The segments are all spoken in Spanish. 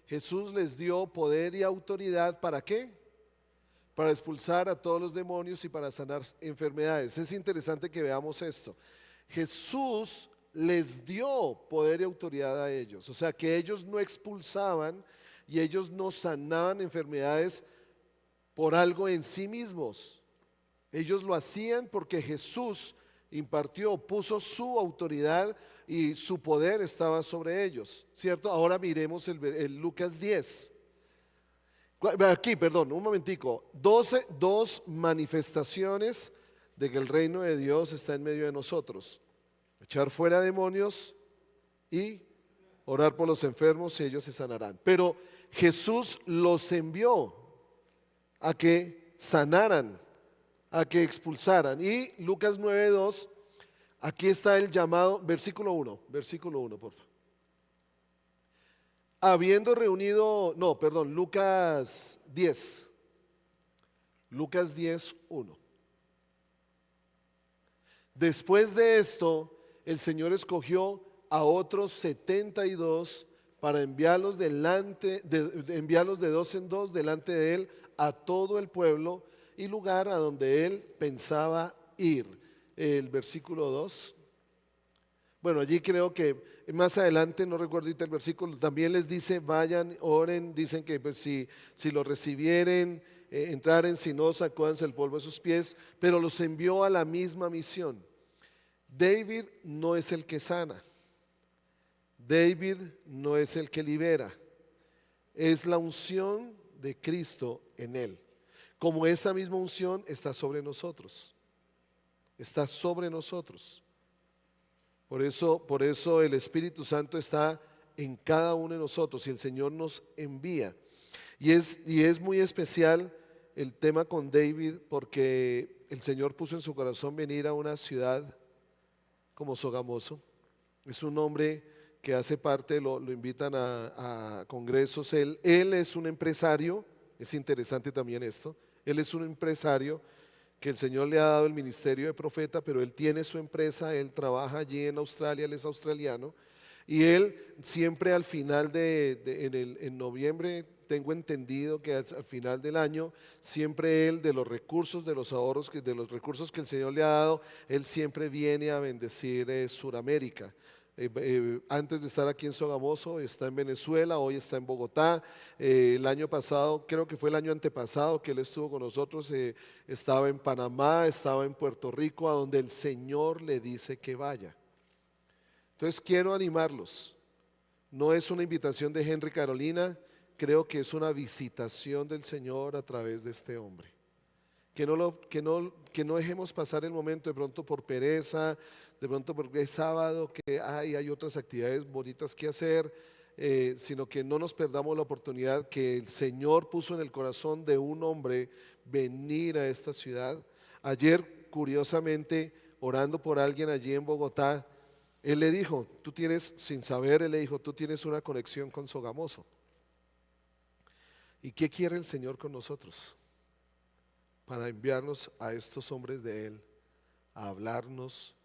Jesús les dio poder y autoridad, ¿para qué? Para expulsar a todos los demonios y para sanar enfermedades. Es interesante que veamos esto. Jesús les dio poder y autoridad a ellos, o sea que ellos no expulsaban y ellos no sanaban enfermedades por algo en sí mismos. Ellos lo hacían porque Jesús impartió, puso su autoridad y su poder estaba sobre ellos, ¿cierto? Ahora miremos el Lucas 10. Aquí, perdón, un momentico. Dos manifestaciones de que el reino de Dios está en medio de nosotros. Echar fuera demonios y orar por los enfermos y ellos se sanarán. Pero Jesús los envió a que sanaran, a que expulsaran. Y Lucas 9:2, aquí está el llamado, versículo 1, por favor. Habiendo reunido, no, perdón, Lucas 10:1. Después de esto, el Señor escogió a otros 72 para enviarlos enviarlos de dos en dos delante de él a todo el pueblo y lugar a donde él pensaba ir. El versículo 2. Bueno, allí creo que más adelante, no recuerdo ahorita el versículo, también les dice, vayan, oren, dicen que pues, si lo recibieren, entraren, si no, sacúdanse el polvo de sus pies, pero los envió a la misma misión. David no es el que sana, David no es el que libera, es la unción de Cristo en él. Como esa misma unción está sobre nosotros, está sobre nosotros. Por eso el Espíritu Santo está en cada uno de nosotros y el Señor nos envía. Y es muy especial el tema con David porque el Señor puso en su corazón venir a una ciudad como Sogamoso. Es un hombre que hace parte, lo invitan a congresos. Él es un empresario, es interesante también esto. Él es un empresario que el Señor le ha dado el ministerio de profeta, pero él tiene su empresa, él trabaja allí en Australia, él es australiano, y él siempre al final en noviembre, tengo entendido que al final del año, siempre él de los recursos, de los ahorros, de los recursos que el Señor le ha dado, él siempre viene a bendecir Suramérica. Antes de estar aquí en Sogamoso, está en Venezuela, hoy está en Bogotá. El año pasado, creo que fue el año antepasado que él estuvo con nosotros, estaba en Panamá, estaba en Puerto Rico, a donde el Señor le dice que vaya. Entonces quiero animarlos. No es una invitación de Henry Carolina, creo que es una visitación del Señor a través de este hombre. Que no dejemos pasar el momento de pronto por pereza, de pronto porque es sábado, que hay otras actividades bonitas que hacer, sino que no nos perdamos la oportunidad que el Señor puso en el corazón de un hombre venir a esta ciudad. Ayer, curiosamente, orando por alguien allí en Bogotá, él le dijo, tú tienes, sin saber, él le dijo, tú tienes una conexión con Sogamoso. ¿Y qué quiere el Señor con nosotros? Para enviarnos a estos hombres de Él, a hablarnos,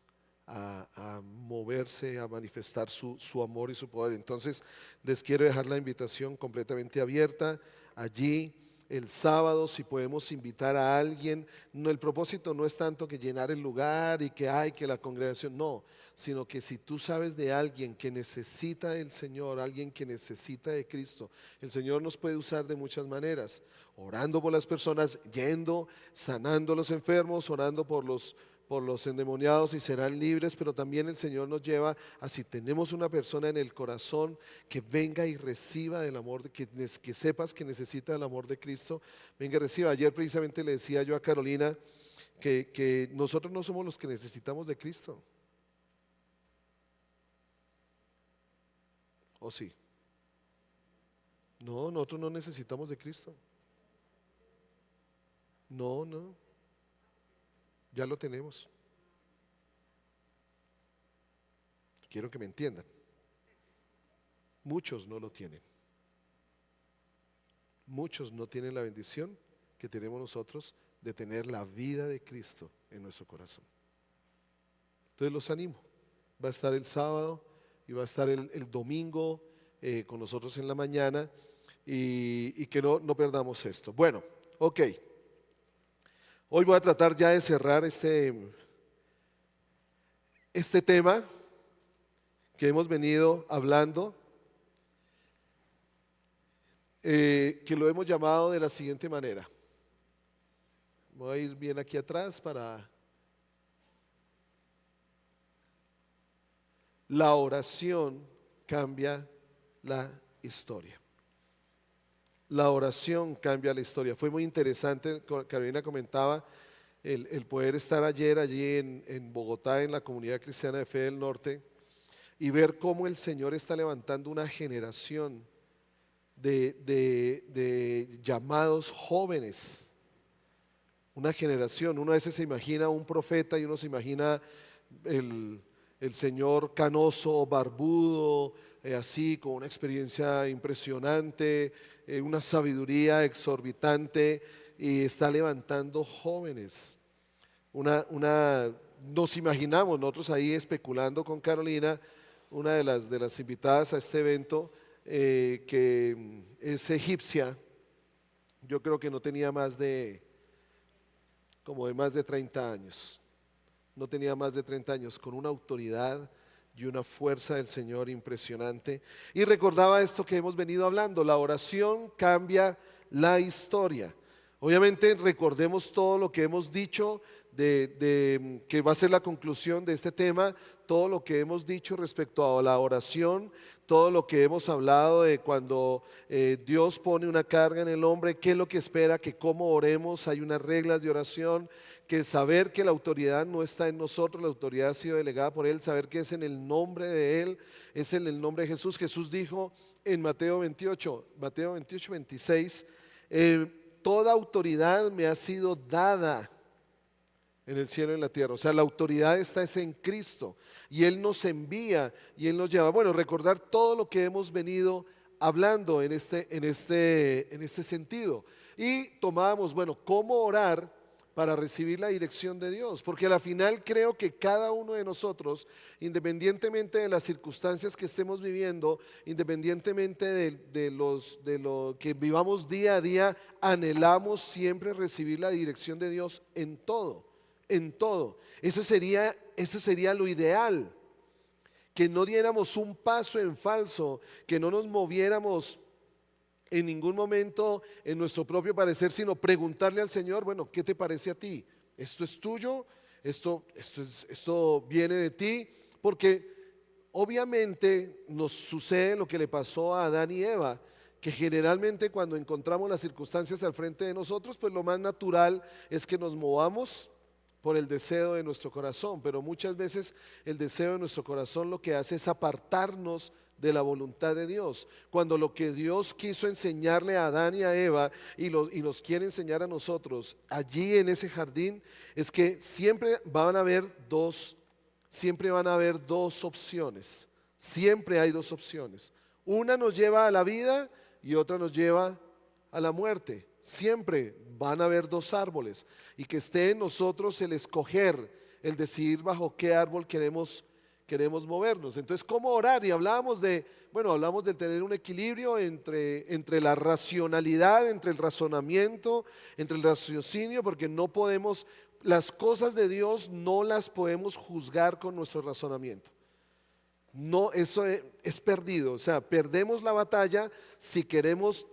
a moverse, a manifestar su amor y su poder. Entonces, les quiero dejar la invitación completamente abierta. Allí, el sábado, si podemos invitar a alguien, no, el propósito no es tanto que llenar el lugar y que la congregación, no, sino que si tú sabes de alguien que necesita del Señor, alguien que necesita de Cristo, el Señor nos puede usar de muchas maneras, orando por las personas, yendo, sanando a los enfermos, orando por los endemoniados y serán libres, pero también el Señor nos lleva a, si tenemos una persona en el corazón que venga y reciba del amor, que sepas que necesita el amor de Cristo, venga y reciba. Ayer precisamente le decía yo a Carolina que nosotros no somos los que necesitamos de Cristo. ¿O sí? No, nosotros no necesitamos de Cristo. No, ya lo tenemos. Quiero que me entiendan. Muchos no lo tienen. Muchos no tienen la bendición que tenemos nosotros de tener la vida de Cristo en nuestro corazón. Entonces los animo. Va a estar el sábado y va a estar el domingo con nosotros en la mañana. y que no perdamos esto. Bueno, ok. Hoy voy a tratar ya de cerrar este tema que hemos venido hablando, que lo hemos llamado de la siguiente manera. Voy a ir bien aquí atrás para... La oración cambia la historia. La oración cambia la historia. Fue muy interesante, Carolina comentaba, el poder estar ayer allí en Bogotá, en la Comunidad Cristiana de Fe del Norte, y ver cómo el Señor está levantando una generación de llamados jóvenes. Una generación, uno a veces se imagina un profeta y uno se imagina el señor canoso, barbudo, así, con una experiencia impresionante, una sabiduría exorbitante, y está levantando jóvenes. Nos imaginamos, nosotros ahí especulando con Carolina, una de las invitadas a este evento, que es egipcia. Yo creo que no tenía más de 30 años. No tenía más de 30 años, con una autoridad y una fuerza del Señor impresionante. Y recordaba esto que hemos venido hablando: la oración cambia la historia. Obviamente recordemos todo lo que hemos dicho, que va a ser la conclusión de este tema, todo lo que hemos dicho respecto a la oración, todo lo que hemos hablado de cuando Dios pone una carga en el hombre, qué es lo que espera, que cómo oremos, hay unas reglas de oración, que saber que la autoridad no está en nosotros, la autoridad ha sido delegada por Él, saber que es en el nombre de Él, es en el nombre de Jesús. Jesús dijo en Mateo 28, 26, toda autoridad me ha sido dada en el cielo y en la tierra. O sea, la autoridad está es en Cristo, y Él nos envía y Él nos lleva. Bueno, recordar todo lo que hemos venido hablando en este sentido. Y tomábamos, bueno, cómo orar para recibir la dirección de Dios, porque al final creo que cada uno de nosotros, independientemente de las circunstancias que estemos viviendo, independientemente de lo que vivamos día a día, anhelamos siempre recibir la dirección de Dios en todo, en todo. Eso sería lo ideal, que no diéramos un paso en falso, que no nos moviéramos en ningún momento en nuestro propio parecer, sino preguntarle al Señor, bueno, ¿qué te parece a ti? ¿Esto es tuyo? ¿Esto viene de ti? Porque obviamente nos sucede lo que le pasó a Adán y Eva, que generalmente cuando encontramos las circunstancias al frente de nosotros, pues lo más natural es que nos movamos por el deseo de nuestro corazón, pero muchas veces el deseo de nuestro corazón lo que hace es apartarnos de la voluntad de Dios, cuando lo que Dios quiso enseñarle a Adán y a Eva y nos quiere enseñar a nosotros allí en ese jardín, es que siempre van a haber dos opciones, siempre hay dos opciones. Una nos lleva a la vida y otra nos lleva a la muerte. Siempre van a haber dos árboles, y que esté en nosotros el escoger, el decidir bajo qué árbol queremos movernos. Entonces, ¿cómo orar? Y hablamos del tener un equilibrio entre la racionalidad, entre el razonamiento, entre el raciocinio, porque no podemos, las cosas de Dios no las podemos juzgar con nuestro razonamiento. No, eso es perdido. O sea, perdemos la batalla si queremos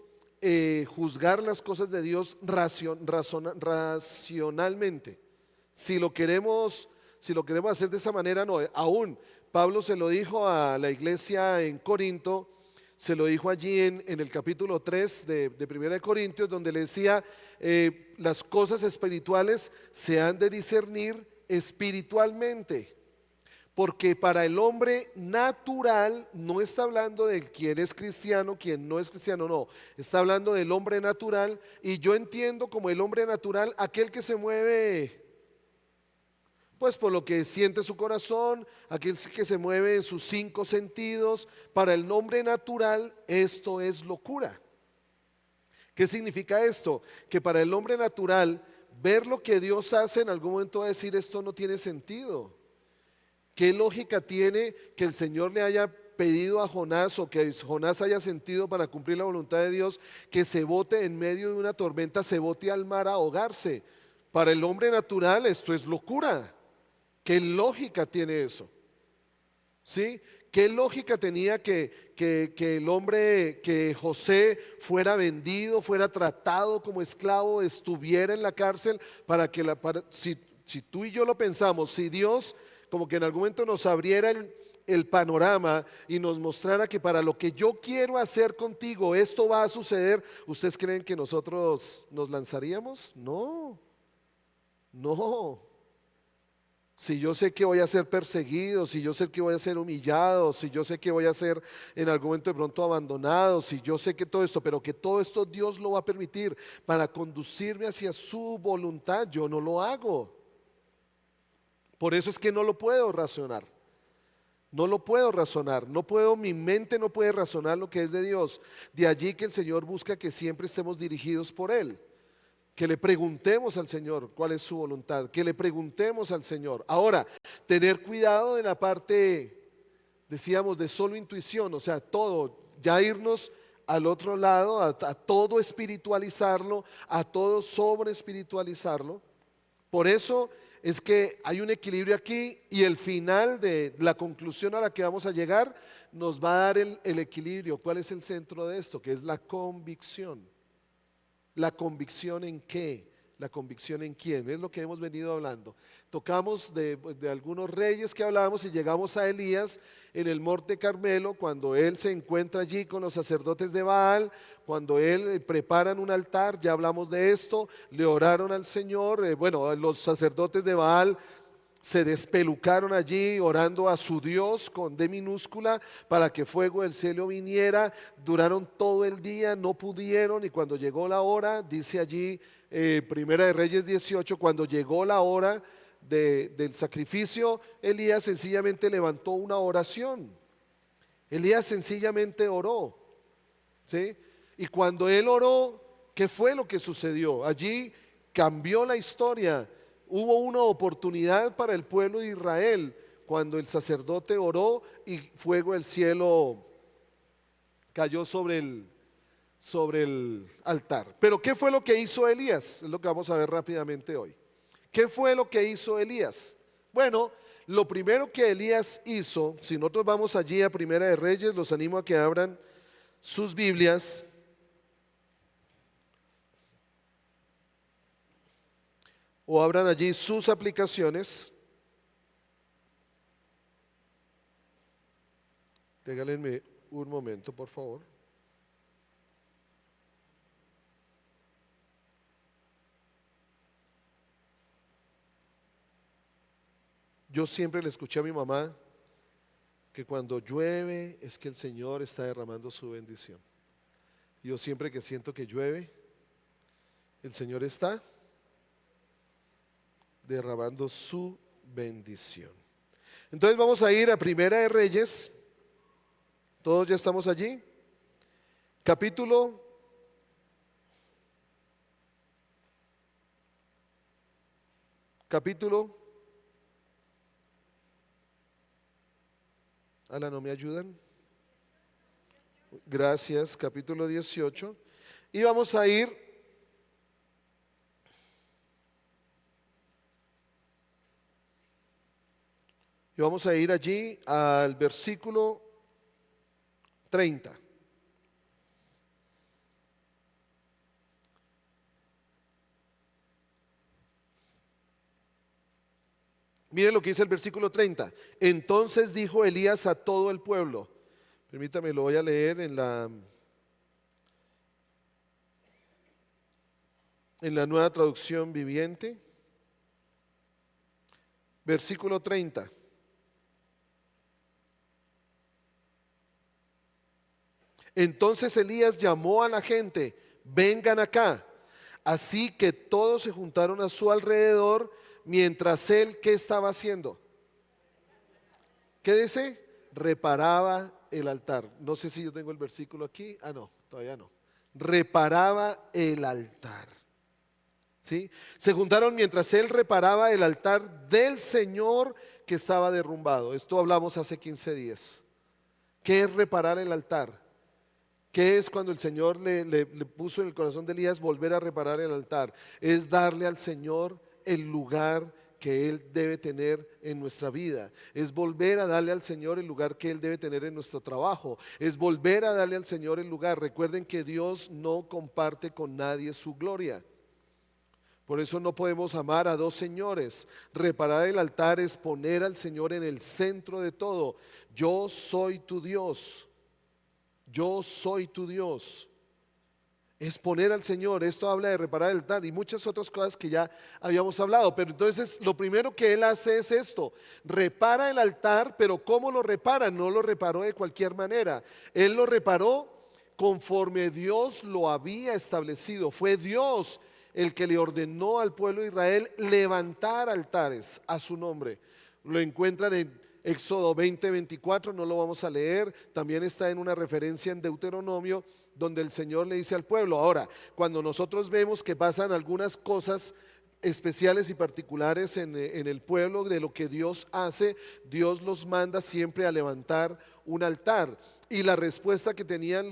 juzgar las cosas de Dios racionalmente. Si lo queremos hacer de esa manera, no. Aún Pablo se lo dijo a la iglesia en Corinto, se lo dijo allí en el capítulo 3 de 1 Corintios, donde le decía, las cosas espirituales se han de discernir espiritualmente. Porque para el hombre natural, no está hablando de quien es cristiano, quien no es cristiano, no. Está hablando del hombre natural, y yo entiendo como el hombre natural aquel que se mueve pues por lo que siente su corazón, aquel que se mueve en sus 5 sentidos. Para el hombre natural esto es locura. ¿Qué significa esto? Que para el hombre natural ver lo que Dios hace en algún momento va a decir, esto no tiene sentido. ¿Qué lógica tiene que el Señor le haya pedido a Jonás o que Jonás haya sentido para cumplir la voluntad de Dios, que se bote en medio de una tormenta, se bote al mar a ahogarse. Para el hombre natural esto es locura. ¿Qué lógica tiene eso? ¿Sí? ¿Qué lógica tenía que el hombre, que José fuera vendido, fuera tratado como esclavo, estuviera en la cárcel si tú y yo lo pensamos, si Dios como que en algún momento nos abriera el panorama y nos mostrara que para lo que yo quiero hacer contigo esto va a suceder, ¿ustedes creen que nosotros nos lanzaríamos? No, no. Si yo sé que voy a ser perseguido, si yo sé que voy a ser humillado, si yo sé que voy a ser en algún momento de pronto abandonado, si yo sé que todo esto, pero que todo esto Dios lo va a permitir para conducirme hacia su voluntad, yo no lo hago. Por eso es que no lo puedo razonar. No lo puedo razonar, mi mente no puede razonar lo que es de Dios. De allí que el Señor busca que siempre estemos dirigidos por Él. Que le preguntemos al Señor cuál es su voluntad, que le preguntemos al Señor. Ahora, tener cuidado de la parte, decíamos, de solo intuición, o sea, todo, ya irnos al otro lado, a todo espiritualizarlo, a todo sobre espiritualizarlo. Por eso es que hay un equilibrio aquí y el final de la conclusión a la que vamos a llegar nos va a dar el equilibrio. ¿Cuál es el centro de esto? Que es la convicción. ¿La convicción en qué? ¿La convicción en quién? Es lo que hemos venido hablando. Tocamos de algunos reyes que hablábamos y llegamos a Elías en el Monte Carmelo, cuando él se encuentra allí con los sacerdotes de Baal, cuando él preparan un altar, ya hablamos de esto, le oraron al Señor, los sacerdotes de Baal se despelucaron allí orando a su Dios con D minúscula para que fuego del cielo viniera. Duraron todo el día, no pudieron, y cuando llegó la hora, dice allí Primera de Reyes 18, cuando llegó la hora del sacrificio, Elías sencillamente levantó una oración. Elías sencillamente oró, ¿sí? Y cuando él oró, ¿qué fue lo que sucedió? Allí cambió la historia. Hubo una oportunidad para el pueblo de Israel cuando el sacerdote oró y fuego del cielo cayó sobre el altar. Pero ¿qué fue lo que hizo Elías? Es lo que vamos a ver rápidamente hoy. ¿Qué fue lo que hizo Elías? Bueno, lo primero que Elías hizo, si nosotros vamos allí a Primera de Reyes, los animo a que abran sus Biblias. O abran allí sus aplicaciones. Regálenme un momento, por favor. Yo siempre le escuché a mi mamá que cuando llueve es que el Señor está derramando su bendición. Yo siempre que siento que llueve, el Señor está derramando su bendición. Entonces vamos a ir a Primera de Reyes. Todos ya estamos allí. Capítulo Ala, ¿no me ayudan? Gracias, capítulo 18. Y vamos a ir allí al versículo 30. Miren lo que dice el versículo 30. Entonces dijo Elías a todo el pueblo. Permítame, lo voy a leer en la Nueva Traducción Viviente. Versículo 30. Entonces Elías llamó a la gente, vengan acá. Así que todos se juntaron a su alrededor, mientras él, ¿qué estaba haciendo? ¿Qué dice? Reparaba el altar. No sé si yo tengo el versículo aquí. Ah, no, todavía no. Reparaba el altar. ¿Sí? Se juntaron mientras él reparaba el altar del Señor que estaba derrumbado. Esto hablamos hace 15 días. ¿Qué es reparar el altar? ¿Qué es cuando el Señor le puso en el corazón de Elías volver a reparar el altar? Es darle al Señor el lugar que Él debe tener en nuestra vida. Es volver a darle al Señor el lugar que Él debe tener en nuestro trabajo. Es volver a darle al Señor el lugar. Recuerden que Dios no comparte con nadie su gloria. Por eso no podemos amar a dos señores. Reparar el altar es poner al Señor en el centro de todo. Yo soy tu Dios. Yo soy tu Dios. Es poner al Señor. Esto habla de reparar el altar y muchas otras cosas que ya habíamos hablado. Pero entonces lo primero que Él hace es esto. Repara el altar, pero ¿cómo lo repara? No lo reparó de cualquier manera. Él lo reparó conforme Dios lo había establecido. Fue Dios el que le ordenó al pueblo de Israel levantar altares a su nombre. Lo encuentran en Éxodo 20:24, no lo vamos a leer, también está en una referencia en Deuteronomio, donde el Señor le dice al pueblo. Ahora, cuando nosotros vemos que pasan algunas cosas especiales y particulares en el pueblo de lo que Dios hace, Dios los manda siempre a levantar un altar. Y la respuesta que tenían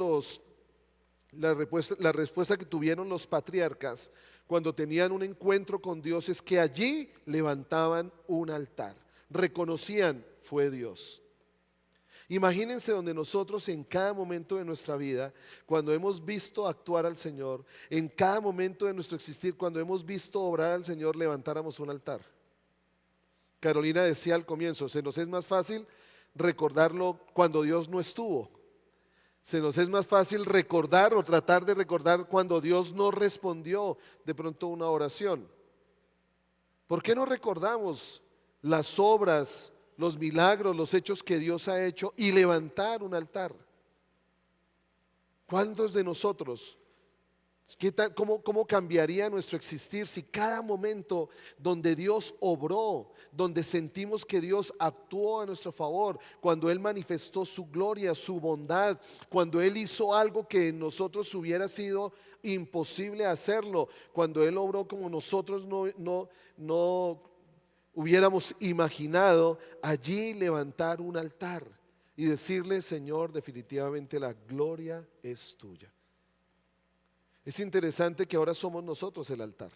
la respuesta que tuvieron los patriarcas cuando tenían un encuentro con Dios es que allí levantaban un altar. Reconocían, fue Dios. Imagínense donde nosotros en cada momento de nuestra vida, cuando hemos visto actuar al Señor, en cada momento de nuestro existir, cuando hemos visto obrar al Señor, levantáramos un altar. Carolina decía al comienzo, se nos es más fácil recordarlo cuando Dios no estuvo. Se nos es más fácil recordar o tratar de recordar cuando Dios no respondió de pronto una oración. ¿Por qué no recordamos las obras, los milagros, los hechos que Dios ha hecho y levantar un altar? ¿Cuántos de nosotros, cómo cambiaría nuestro existir si cada momento donde Dios obró, donde sentimos que Dios actuó a nuestro favor, cuando Él manifestó su gloria, su bondad, cuando Él hizo algo que en nosotros hubiera sido imposible hacerlo, cuando Él obró como nosotros no hubiéramos imaginado, allí levantar un altar y decirle: Señor, definitivamente la gloria es tuya? Es interesante que ahora somos nosotros el altar,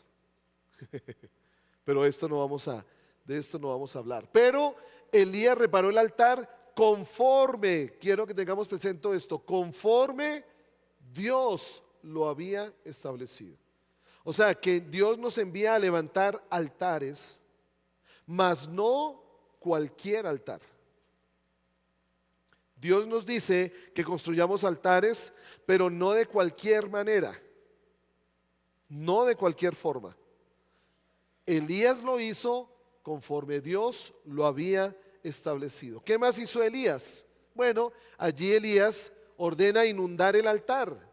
pero de esto no vamos a hablar. Pero Elías reparó el altar conforme, quiero que tengamos presente esto, conforme Dios lo había establecido. O sea, que Dios nos envía a levantar altares, mas no cualquier altar. Dios nos dice que construyamos altares, pero no de cualquier manera, no de cualquier forma. Elías lo hizo conforme Dios lo había establecido. ¿Qué más hizo Elías? Bueno, allí Elías ordena inundar el altar.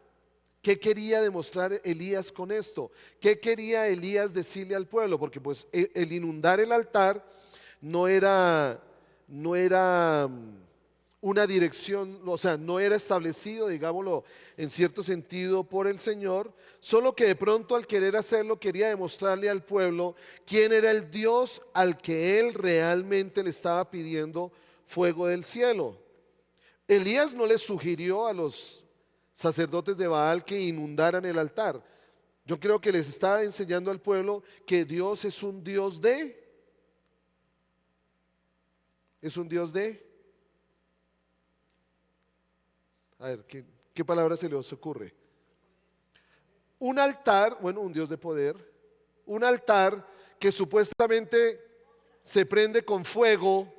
¿Qué quería demostrar Elías con esto? ¿Qué quería Elías decirle al pueblo? Porque pues el inundar el altar no era una dirección, o sea, no era establecido, digámoslo, en cierto sentido por el Señor, solo que de pronto al querer hacerlo quería demostrarle al pueblo quién era el Dios al que él realmente le estaba pidiendo fuego del cielo. Elías no le sugirió a los sacerdotes de Baal que inundaran el altar. Yo creo que les estaba enseñando al pueblo que Dios es un Dios a ver, ¿qué palabra se les ocurre? Un altar, bueno, un Dios de poder, un altar que supuestamente se prende con fuego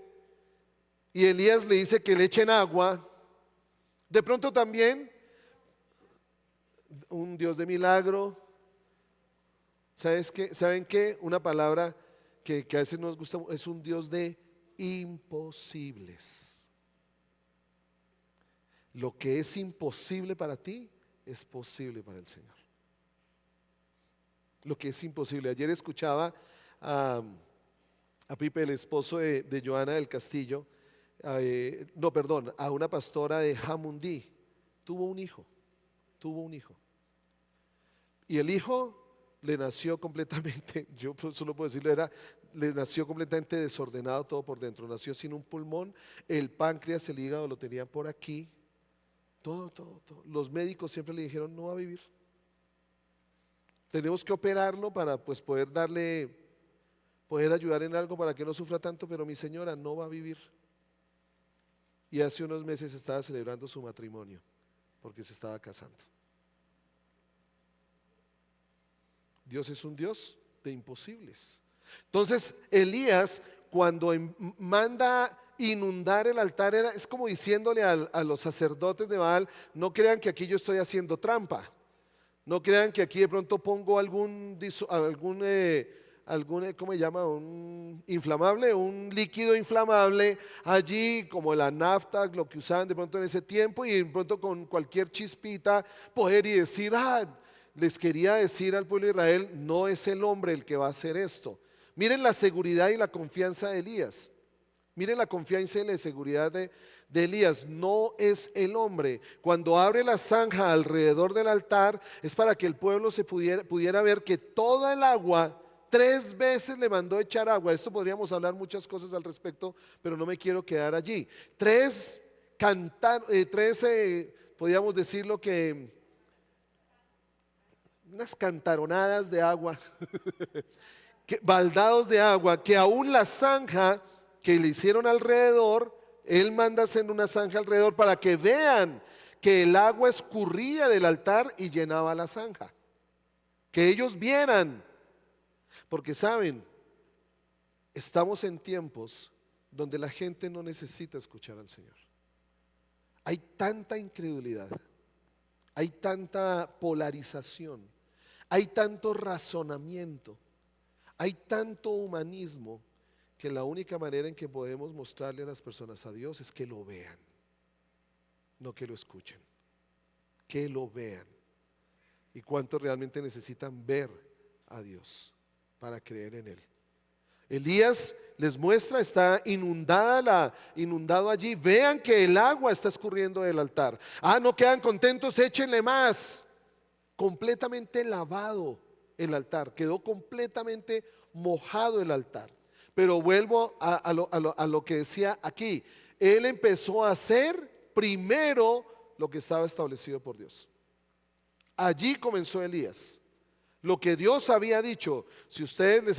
y Elías le dice que le echen agua. De pronto también un Dios de milagro. ¿Saben qué? Una palabra que a veces nos gusta, es un Dios de imposibles. Lo que es imposible para ti es posible para el Señor. Lo que es imposible. Ayer escuchaba a Pipe, el esposo de Joana del Castillo, a una pastora de Jamundí. Tuvo un hijo. Y el hijo le nació completamente, yo solo puedo decirlo, le nació completamente desordenado todo por dentro, nació sin un pulmón, el páncreas, el hígado lo tenían por aquí, todo. Los médicos siempre le dijeron no va a vivir. Tenemos que operarlo para pues poder ayudar en algo para que no sufra tanto, pero mi señora no va a vivir. Y hace unos meses estaba celebrando su matrimonio porque se estaba casando. Dios es un Dios de imposibles. Entonces Elías, cuando manda inundar el altar, es como diciéndole a los sacerdotes de Baal: no crean que aquí yo estoy haciendo trampa, no crean que aquí de pronto pongo ¿cómo se llama? Un inflamable, un líquido inflamable allí, como la nafta, lo que usaban de pronto en ese tiempo, y de pronto con cualquier chispita poder y decir, les quería decir al pueblo de Israel, no es el hombre el que va a hacer esto. Miren la seguridad y la confianza de Elías. Miren la confianza y la seguridad de Elías. No es el hombre. Cuando abre la zanja alrededor del altar, es para que el pueblo pudiera ver que toda el agua, 3 veces le mandó echar agua. Esto podríamos hablar muchas cosas al respecto, pero no me quiero quedar allí. Podríamos decirlo que unas cantaronadas de agua, baldados de agua, que aún la zanja que le hicieron alrededor, él manda hacer una zanja alrededor para que vean que el agua escurría del altar y llenaba la zanja. Que ellos vieran, porque saben, estamos en tiempos donde la gente no necesita escuchar al Señor. Hay tanta incredulidad, hay tanta polarización, hay tanto razonamiento, hay tanto humanismo, que la única manera en que podemos mostrarle a las personas a Dios es que lo vean, no que lo escuchen, que lo vean. ¿Y cuántos realmente necesitan ver a Dios para creer en Él? Elías les muestra, está inundado allí. Vean que el agua está escurriendo del altar. No quedan contentos, échenle más. Completamente lavado el altar, quedó completamente mojado el altar. Pero vuelvo a lo que decía aquí. Él empezó a hacer primero lo que estaba establecido por Dios. Allí comenzó Elías. Lo que Dios había dicho. Si ustedes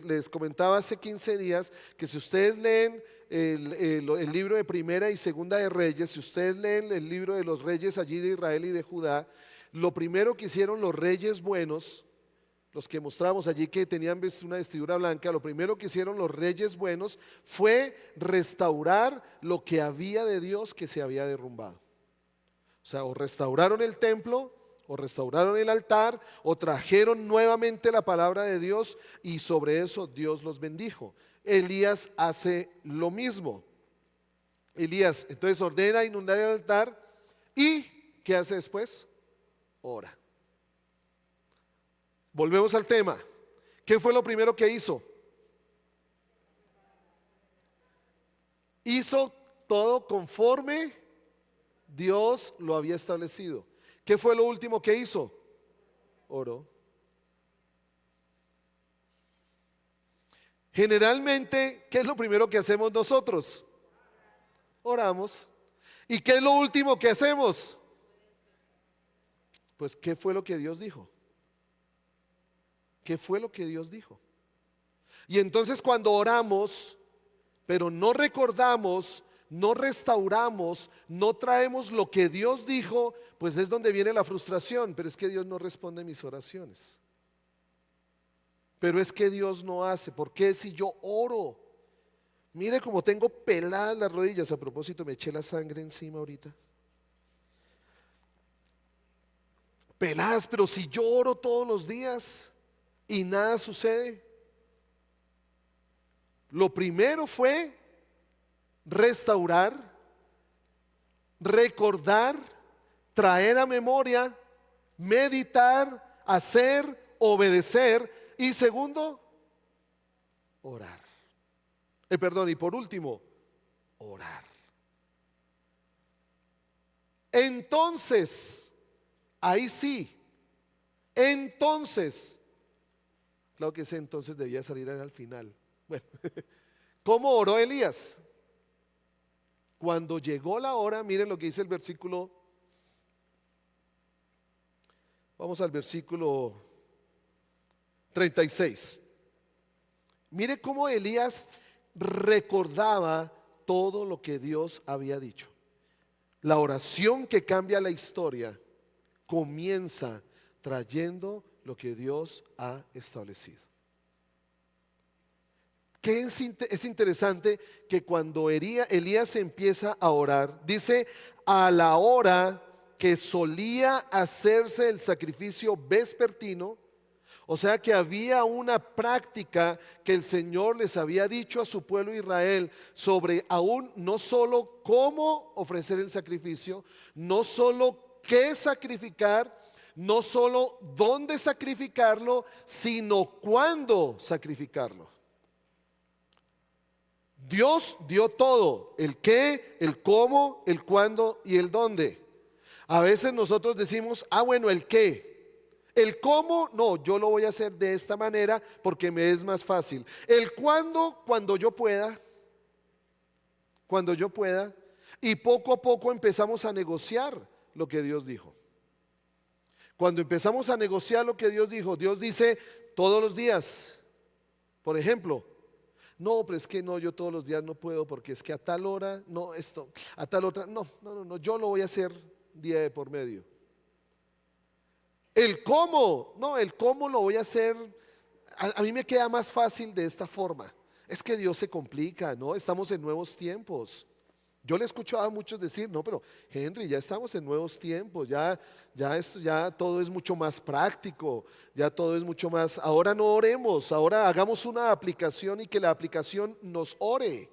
les comentaba hace 15 días que si ustedes leen el libro de Primera y Segunda de Reyes, si ustedes leen el libro de los reyes allí de Israel y de Judá, lo primero que hicieron los reyes buenos, los que mostramos allí que tenían una vestidura blanca, lo primero que hicieron los reyes buenos fue restaurar lo que había de Dios que se había derrumbado. O sea, o restauraron el templo, o restauraron el altar, o trajeron nuevamente la palabra de Dios, y sobre eso Dios los bendijo. Elías hace lo mismo. Elías entonces ordena inundar el altar, y ¿qué hace después? Ora. Volvemos al tema. ¿Qué fue lo primero que hizo? Hizo todo conforme Dios lo había establecido. ¿Qué fue lo último que hizo? Oró. Generalmente, ¿qué es lo primero que hacemos nosotros? Oramos. ¿Y qué es lo último que hacemos? Pues, ¿qué fue lo que Dios dijo? ¿Qué fue lo que Dios dijo? Y entonces cuando oramos, pero no recordamos, no restauramos, no traemos lo que Dios dijo, pues es donde viene la frustración. Pero es que Dios no responde mis oraciones. Pero es que Dios no hace. ¿Por qué si yo oro? Mire cómo tengo peladas las rodillas. A propósito, me eché la sangre encima ahorita. Peladas, pero si yo oro todos los días y nada sucede. Lo primero fue restaurar, recordar, traer a memoria, meditar, hacer, obedecer, y segundo, orar. Y por último, orar. Entonces, ahí sí, entonces Claro que ese entonces debía salir al final. Bueno, ¿cómo oró Elías? Cuando llegó la hora, miren lo que dice el versículo. Vamos al versículo 36. Mire cómo Elías recordaba todo lo que Dios había dicho. La oración que cambia la historia comienza trayendo lo que Dios ha establecido. Que es interesante que cuando Elías empieza a orar, dice a la hora que solía hacerse el sacrificio vespertino, o sea que había una práctica que el Señor les había dicho a su pueblo Israel sobre aún no solo cómo ofrecer el sacrificio, no solo qué sacrificar, no solo dónde sacrificarlo, sino cuándo sacrificarlo. Dios dio todo, el qué, el cómo, el cuándo y el dónde. A veces nosotros decimos, bueno, el qué. El cómo, no, yo lo voy a hacer de esta manera porque me es más fácil. El cuándo, cuando yo pueda. Cuando yo pueda. Y poco a poco empezamos a negociar lo que Dios dijo. Cuando empezamos a negociar lo que Dios dijo, Dios dice todos los días. Por ejemplo, no, pero es que no, yo todos los días no puedo porque es que a tal hora, no, esto, a tal otra, no, yo lo voy a hacer día de por medio. El cómo, no, el cómo lo voy a hacer, a mí me queda más fácil de esta forma. Es que Dios se complica, ¿no? Estamos en nuevos tiempos. Yo le he escuchado a muchos decir, no, pero Henry, ya estamos en nuevos tiempos, ya todo es mucho más práctico, ya todo es mucho más, ahora no oremos, ahora hagamos una aplicación y que la aplicación nos ore.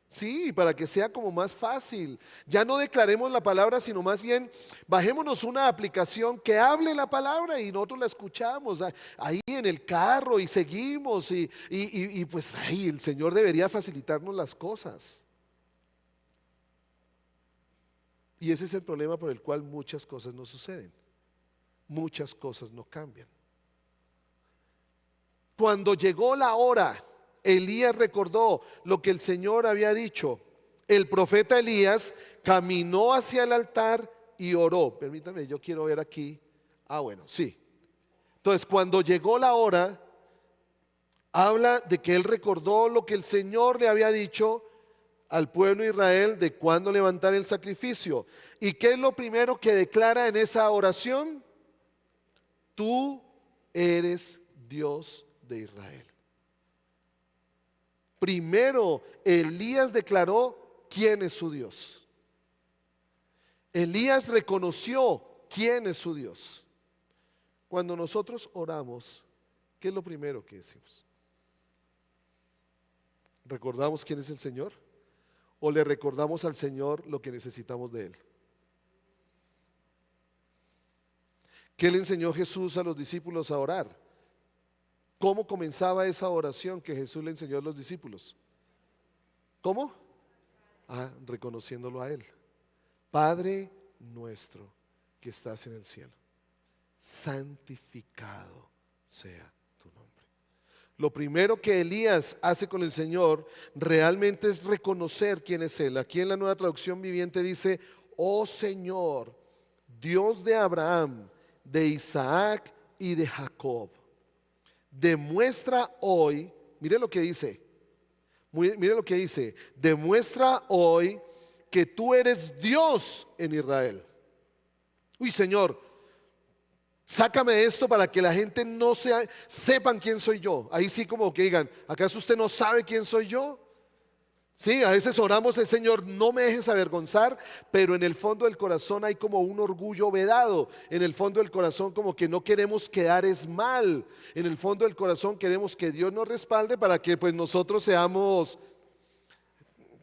Sí, para que sea como más fácil. Ya no declaremos la palabra, sino más bien bajémonos una aplicación que hable la palabra y nosotros la escuchamos ahí en el carro y seguimos y pues ahí el Señor debería facilitarnos las cosas. Y ese es el problema por el cual muchas cosas no suceden. Muchas cosas no cambian. Cuando llegó la hora, Elías recordó lo que el Señor había dicho. El profeta Elías caminó hacia el altar y oró. Permítame, yo quiero ver aquí. Bueno, sí. Entonces, cuando llegó la hora, habla de que él recordó lo que el Señor le había dicho al pueblo de Israel de cuándo levantar el sacrificio. ¿Y qué es lo primero que declara en esa oración? Tú eres Dios de Israel. Primero, Elías declaró quién es su Dios. Elías reconoció quién es su Dios. Cuando nosotros oramos, ¿qué es lo primero que decimos? ¿Recordamos quién es el Señor? ¿O le recordamos al Señor lo que necesitamos de Él? ¿Qué le enseñó Jesús a los discípulos a orar? ¿Cómo comenzaba esa oración que Jesús le enseñó a los discípulos? ¿Cómo? Reconociéndolo a Él. Padre nuestro que estás en el cielo, santificado sea tu nombre. Lo primero que Elías hace con el Señor realmente es reconocer quién es Él. Aquí en la Nueva Traducción Viviente dice, oh Señor, Dios de Abraham, de Isaac y de Jacob, demuestra hoy, mire lo que dice, demuestra hoy que tú eres Dios en Israel. Uy, Señor, sácame esto para que la gente no sepan quién soy yo. Ahí sí como que digan, ¿acaso usted no sabe quién soy yo? Sí, a veces oramos el Señor, no me dejes avergonzar, pero en el fondo del corazón hay como un orgullo vedado. En el fondo del corazón como que no queremos quedar mal. En el fondo del corazón queremos que Dios nos respalde para que pues nosotros seamos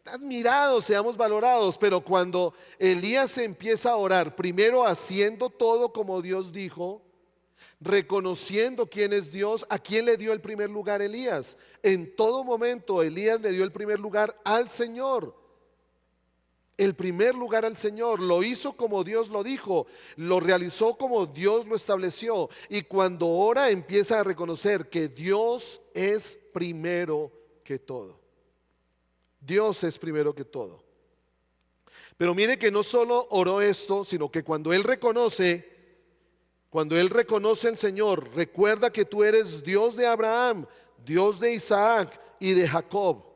admirados, seamos valorados. Pero cuando Elías empieza a orar, primero haciendo todo como Dios dijo, reconociendo quién es Dios, ¿a quién le dio el primer lugar Elías? En todo momento Elías le dio el primer lugar al Señor. el primer lugar al Señor, lo hizo como Dios lo dijo, lo realizó como Dios lo estableció. Y cuando ora empieza a reconocer que Dios es primero que todo. Dios es primero que todo. Pero mire que no solo oró esto, sino que cuando él reconoce al Señor, recuerda que tú eres Dios de Abraham, Dios de Isaac y de Jacob.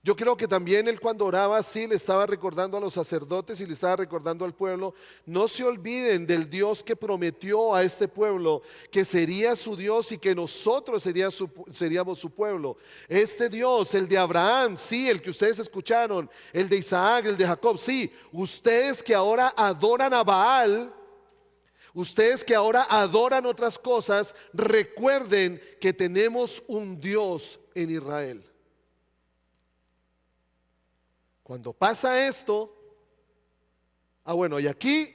Yo creo que también él cuando oraba así le estaba recordando a los sacerdotes y le estaba recordando al pueblo: no se olviden del Dios que prometió a este pueblo que sería su Dios y que nosotros seríamos su pueblo. Este Dios, el de Abraham, sí, el que ustedes escucharon, el de Isaac, el de Jacob, sí. Ustedes que ahora adoran a Baal, ustedes que ahora adoran otras cosas, recuerden que tenemos un Dios en Israel. Cuando pasa esto, bueno, y aquí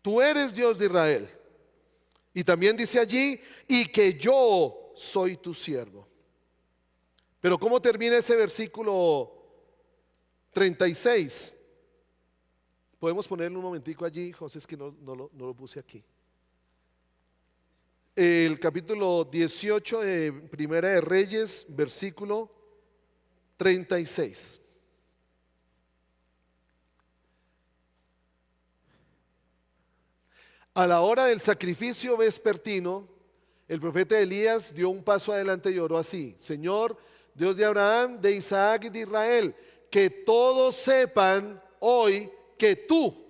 tú eres Dios de Israel. Y también dice allí, y que yo soy tu siervo. Pero ¿cómo termina ese versículo 36? Podemos ponerlo un momentico allí, José, es que no lo puse aquí. El capítulo 18 de Primera de Reyes, versículo 36. A la hora del sacrificio vespertino, el profeta Elías dio un paso adelante y oró así: Señor, Dios de Abraham, de Isaac y de Israel, que todos sepan hoy que tú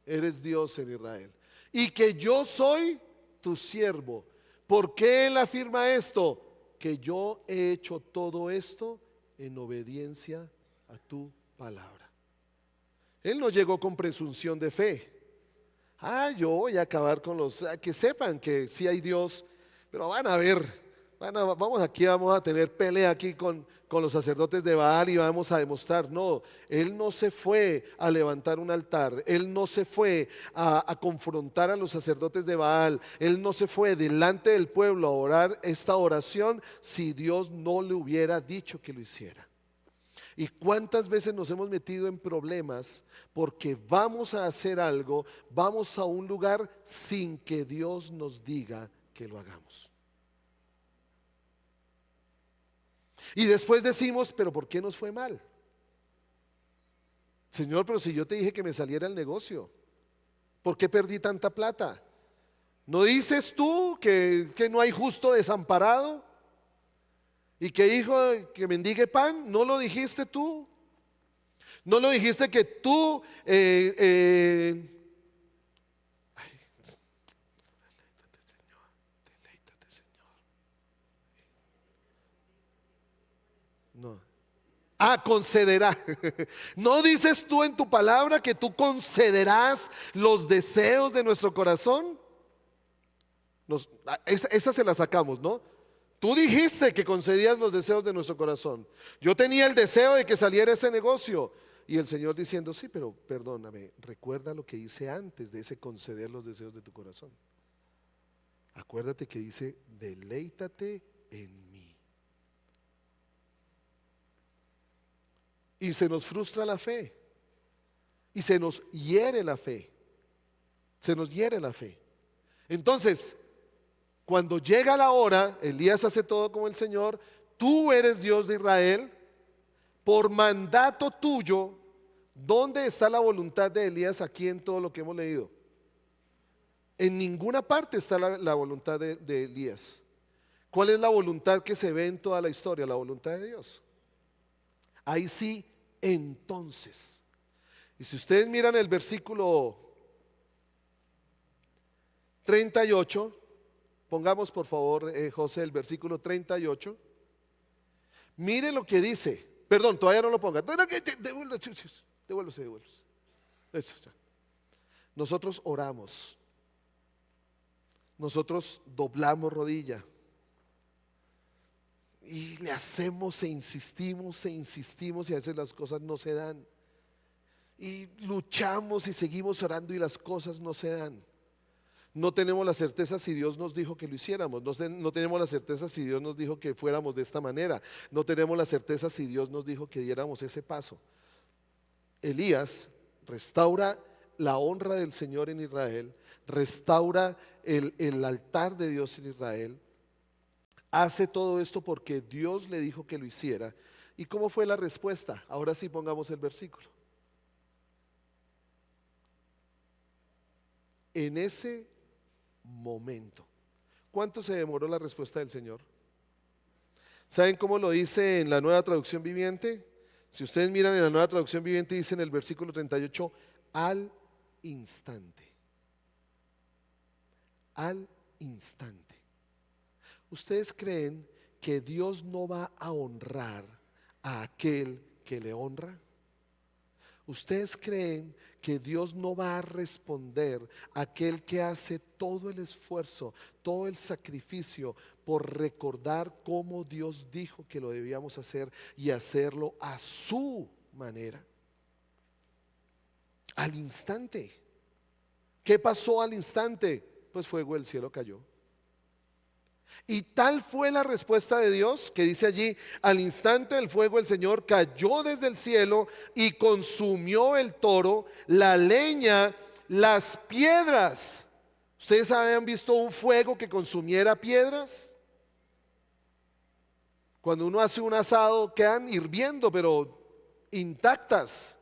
eres Dios en Israel y que yo soy tu siervo. ¿Por qué él afirma esto? Que yo he hecho todo esto en obediencia a tu palabra. Él no llegó con presunción de fe. Yo voy a acabar con que sepan que sí hay Dios, pero van a ver, vamos a tener pelea aquí con los sacerdotes de Baal y vamos a demostrar. No, él no se fue a levantar un altar, él no se fue a confrontar a los sacerdotes de Baal, él no se fue delante del pueblo a orar esta oración si Dios no le hubiera dicho que lo hiciera. ¿Y cuántas veces nos hemos metido en problemas porque vamos a hacer algo, vamos a un lugar sin que Dios nos diga que lo hagamos? Y después decimos: pero ¿por qué nos fue mal? Señor, pero si yo te dije que me saliera el negocio, ¿por qué perdí tanta plata? ¿No dices tú que no hay justo desamparado? ¿Y que hijo que mendigue pan? ¿No lo dijiste tú? ¿No lo dijiste que tú deleítate, Señor? No. Concederá. ¿No dices tú en tu palabra que tú concederás los deseos de nuestro corazón? Esa se la sacamos, ¿no? Tú dijiste que concedías los deseos de nuestro corazón. Yo tenía el deseo de que saliera ese negocio. Y el Señor diciendo: sí, pero perdóname, recuerda lo que hice antes de ese conceder los deseos de tu corazón. Acuérdate que dice: deleítate en mí. Y se nos frustra la fe. Y se nos hiere la fe. Se nos hiere la fe. Entonces, cuando llega la hora, Elías hace todo como el Señor. Tú eres Dios de Israel. Por mandato tuyo. ¿Dónde está la voluntad de Elías aquí en todo lo que hemos leído? En ninguna parte está la voluntad de Elías. ¿Cuál es la voluntad que se ve en toda la historia? La voluntad de Dios. Ahí sí, entonces. Y si ustedes miran el versículo 38, pongamos por favor, José, el versículo 38. Mire lo que dice. Perdón, todavía no lo ponga. Devuélvese. Eso ya. Nosotros oramos. Nosotros doblamos rodilla. Y le hacemos e insistimos y a veces las cosas no se dan. Y luchamos y seguimos orando y las cosas no se dan. No tenemos la certeza si Dios nos dijo que lo hiciéramos. No tenemos la certeza si Dios nos dijo que fuéramos de esta manera. No tenemos la certeza si Dios nos dijo que diéramos ese paso. Elías restaura la honra del Señor en Israel, restaura el altar de Dios en Israel, hace todo esto porque Dios le dijo que lo hiciera. ¿Y cómo fue la respuesta? Ahora sí pongamos el versículo. En ese momento. ¿Cuánto se demoró la respuesta del Señor? ¿Saben cómo lo dice en la Nueva Traducción Viviente? Si ustedes miran en la Nueva Traducción Viviente, dice en el versículo 38, al instante. Al instante. ¿Ustedes creen que Dios no va a honrar a aquel que le honra? ¿Ustedes creen que Dios no va a responder a aquel que hace todo el esfuerzo, todo el sacrificio por recordar cómo Dios dijo que lo debíamos hacer y hacerlo a su manera? Al instante. ¿Qué pasó al instante? Pues fuego del cielo cayó. Y tal fue la respuesta de Dios que dice allí, al instante el fuego del Señor cayó desde el cielo y consumió el toro, la leña, las piedras. ¿Ustedes habían visto un fuego que consumiera piedras? Cuando uno hace un asado quedan hirviendo pero intactas.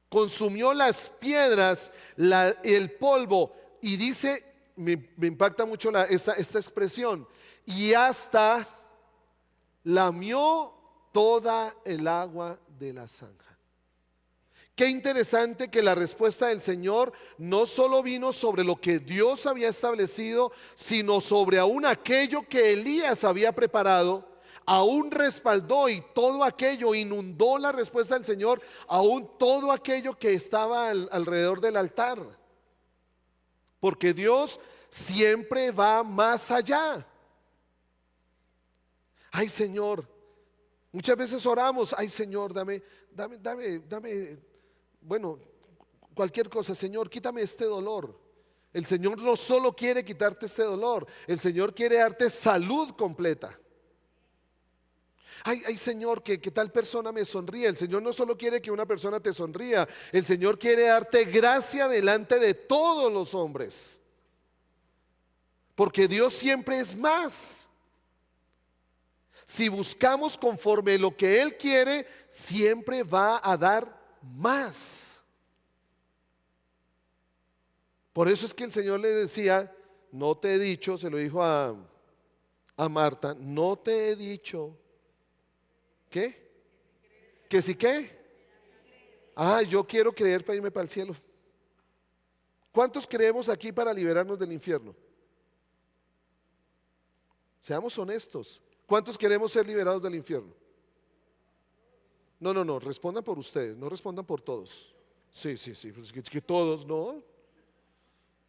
Consumió las piedras, el polvo, y dice, me impacta mucho esta expresión, y hasta lamió toda el agua de la zanja. Qué interesante que la respuesta del Señor no solo vino sobre lo que Dios había establecido, sino sobre aún aquello que Elías había preparado. Aún respaldó, y todo aquello inundó la respuesta del Señor, aún todo aquello que estaba alrededor del altar. Porque Dios siempre va más allá. Ay, Señor, muchas veces oramos, ay, Señor, dame, bueno, cualquier cosa, Señor, quítame este dolor. El Señor no solo quiere quitarte este dolor, el Señor quiere darte salud completa. Ay, Señor, que tal persona me sonríe. El Señor no solo quiere que una persona te sonría, el Señor quiere darte gracia delante de todos los hombres. Porque Dios siempre es más. Si buscamos conforme lo que Él quiere, siempre va a dar más. Por eso es que el Señor le decía, no te he dicho, se lo dijo a Marta, no te he dicho. ¿Qué? ¿Que si qué? Ah, yo quiero creer para irme para el cielo. ¿Cuántos creemos aquí para liberarnos del infierno? Seamos honestos. ¿Cuántos queremos ser liberados del infierno? No, respondan por ustedes, no respondan por todos. Sí, pues que todos, no.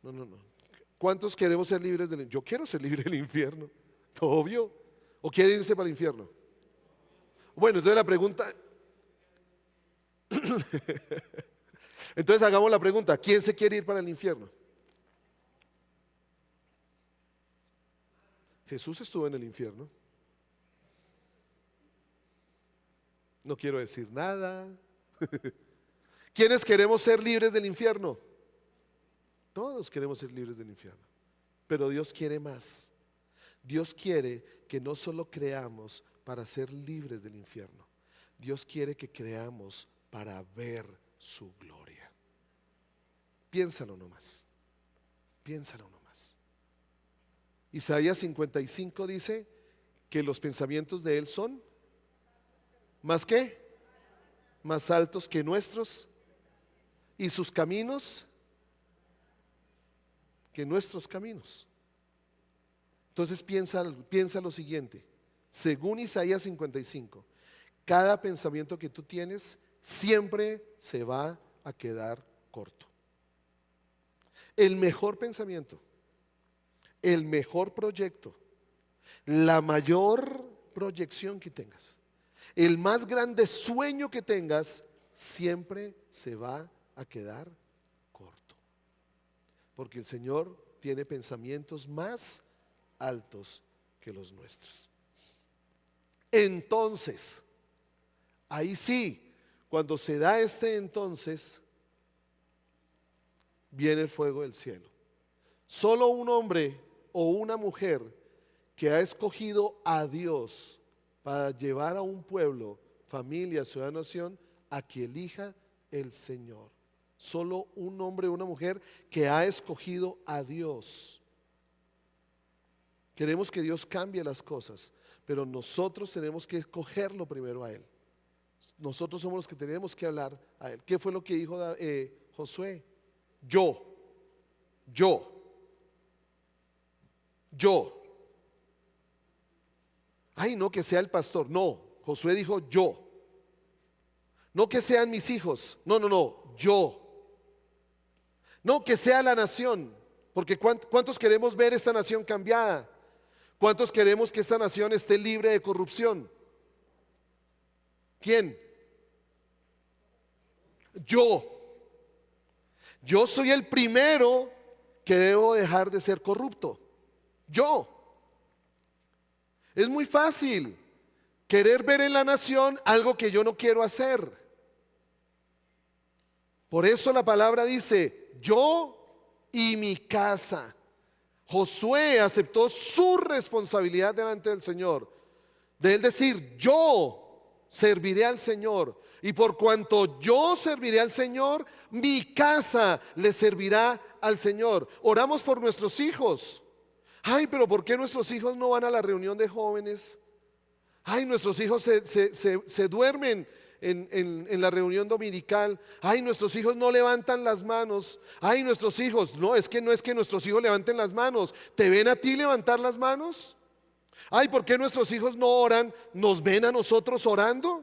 No. ¿Cuántos queremos ser libres del infierno? Yo quiero ser libre del infierno, obvio. ¿O quiere irse para el infierno? Bueno, entonces la pregunta, entonces hagamos la pregunta, ¿quién se quiere ir para el infierno? Jesús estuvo en el infierno. No quiero decir nada. ¿Quiénes queremos ser libres del infierno? Todos queremos ser libres del infierno. Pero Dios quiere más. Dios quiere que no solo creamos para ser libres del infierno. Dios quiere que creamos para ver su gloria. Piénsalo nomás. Piénsalo nomás. Isaías 55 dice que los pensamientos de Él son ¿más qué? Más altos que nuestros, y sus caminos que nuestros caminos. Entonces piensa lo siguiente, según Isaías 55, cada pensamiento que tú tienes siempre se va a quedar corto. El mejor pensamiento, el mejor proyecto, la mayor proyección que tengas, el más grande sueño que tengas, siempre se va a quedar corto. Porque el Señor tiene pensamientos más altos que los nuestros. Entonces, ahí sí, Cuando se da entonces, viene el fuego del cielo. Solo un hombre o una mujer que ha escogido a Dios para llevar a un pueblo, familia, ciudad, nación, a que elija el Señor. Solo un hombre o una mujer que ha escogido a Dios. Queremos que Dios cambie las cosas, pero nosotros tenemos que escogerlo primero a Él. Nosotros somos los que tenemos que hablar a Él. ¿Qué fue lo que dijo Josué? Yo. Ay, no que sea el pastor. No, Josué dijo yo. No que sean mis hijos. No, yo. No que sea la nación. Porque ¿cuántos queremos ver esta nación cambiada? ¿Cuántos queremos que esta nación esté libre de corrupción? ¿Quién? Yo soy el primero que debo dejar de ser corrupto. Yo. Es muy fácil querer ver en la nación algo que yo no quiero hacer. Por eso la palabra dice, yo y mi casa. Josué aceptó su responsabilidad delante del Señor, de él decir, yo serviré al Señor, y por cuanto yo serviré al Señor, mi casa le servirá al Señor. Oramos por nuestros hijos. Ay, pero ¿por qué nuestros hijos no van a la reunión de jóvenes? Ay, nuestros hijos se duermen en la reunión dominical. Ay, nuestros hijos no levantan las manos. Ay, nuestros hijos, no es que nuestros hijos levanten las manos. ¿Te ven a ti levantar las manos? Ay, ¿por qué nuestros hijos no oran? ¿Nos ven a nosotros orando?